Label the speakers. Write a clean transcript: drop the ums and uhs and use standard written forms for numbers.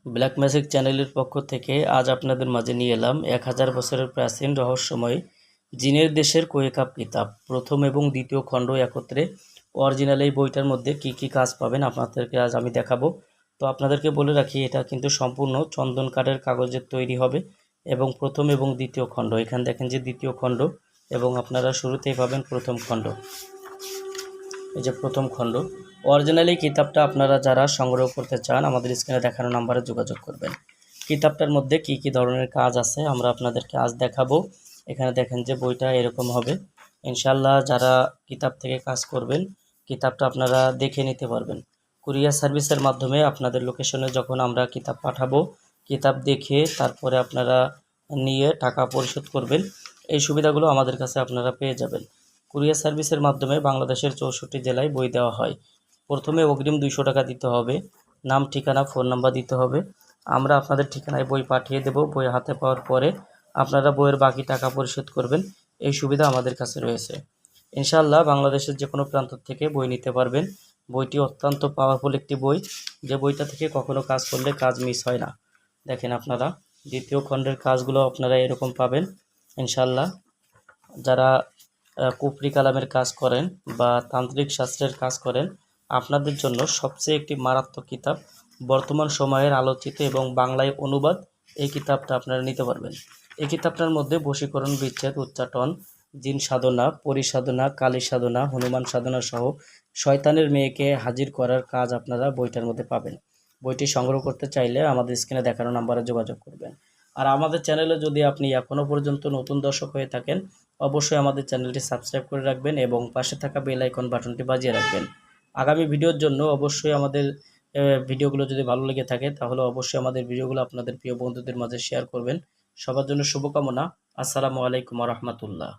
Speaker 1: Black magic চ্যানেলের পক্ষ থেকে আজ আপনাদের মাঝে নিয়ে এলাম 1000 বছরের প্রাচীন রহস্যময় জিনের দেশের কোয়েকাপ কিতাব প্রথম এবং দ্বিতীয় খণ্ড একত্রে। অরিজিনাল এই বইটার মধ্যে কি কি কাজ পাবেন আপনাদেরকে আজ আমি দেখাবো। তো আপনাদেরকে বলে রাখি, এটা কিন্তু সম্পূর্ণ চন্দন কাঠের কাগজের তৈরি হবে এবং প্রথম এবং দ্বিতীয় খণ্ড, এখানে দেখেন যে দ্বিতীয় খণ্ড এবং আপনারা শুরুতেই পাবেন প্রথম খণ্ড। এই যে প্রথম খণ্ড। অরিজিনালি কিতাবটা আপনারা যারা সংগ্রহ করতে চান আমাদের স্ক্রিনে দেখানো নাম্বারে যোগাযোগ করবেন। কিতাবটার মধ্যে কি কি ধরনের কাজ আছে আমরা আপনাদেরকে আজ দেখাবো। এখানে দেখেন যে বইটা এরকম হবে। ইনশাল্লাহ যারা কিতাব থেকে কাজ করবেন কিতাবটা আপনারা দেখে নিতে পারবেন। কুরিয়ার সার্ভিসের মাধ্যমে আপনাদের লোকেশনে যখন আমরা কিতাব পাঠাবো, কিতাব দেখে তারপরে আপনারা নিয়ে টাকা পরিশোধ করবেন। এই সুবিধাগুলো আমাদের কাছে আপনারা পেয়ে যাবেন। কুরিয়ার সার্ভিসের মাধ্যমে বাংলাদেশের 64 জেলায় বই দেওয়া হয়। প্রথমে অগ্রিম 200 টাকা দিতে হবে, নাম ঠিকানা ফোন নাম্বার দিতে হবে। আমরা আপনাদের ঠিকানায় বই পাঠিয়ে দেব। বই হাতে পাওয়ার পরে আপনারা বইয়ের বাকি টাকা পরিশোধ করবেন। এই সুবিধা আমাদের কাছে রয়েছে। ইনশাআল্লাহ বাংলাদেশের যে কোনো প্রান্ত থেকে বই নিতে পারবেন। বইটি অত্যন্ত পাওয়ারফুল একটি বই, যে বইটা থেকে কখনো কাজ করলে কাজ মিস হয় না। দেখেন আপনারা দ্বিতীয় খণ্ডের কাজগুলো আপনারা এরকম পাবেন ইনশাআল্লাহ। যারা কুফরি কালামের কাজ করেন বা তান্ত্রিক শাস্ত্রের কাজ করেন, আপনাদের জন্য সবচেয়ে একটি মারাত্মক কিতাব, বর্তমান সময়ের আলোচিত এবং বাংলায় অনুবাদ। এই কিতাবটা আপনারা নিতে পারবেন। এই কিতাবটার মধ্যে বশীকরণ, বিচ্ছেদ, উচ্চাটন, জিন সাধনা, পরিসাধনা, কালী সাধনা, হনুমান সাধনা সহ শয়তানের মেয়েকে হাজির করার কাজ আপনারা বইটার মধ্যে পাবেন। বইটি সংগ্রহ করতে চাইলে আমাদের স্ক্রিনে দেখানো নাম্বারে যোগাযোগ করবেন। আর আমাদের চ্যানেলে যদি আপনি এখনও পর্যন্ত নতুন দর্শক হয়ে থাকেন, অবশ্যই আমাদের চ্যানেলটি সাবস্ক্রাইব করে রাখবেন এবং পাশে থাকা বেল আইকন বাটনটি বাজিয়ে রাখবেন। আগামী ভিডিওর জন্য অবশ্যই আমাদের ভিডিওগুলো যদি ভালো লেগে থাকে তাহলে অবশ্যই আমাদের ভিডিওগুলো আপনাদের প্রিয় বন্ধুদের মাঝে শেয়ার করবেন। সবার জন্য শুভকামনা। আসসালামু আলাইকুম ওয়া রাহমাতুল্লাহ।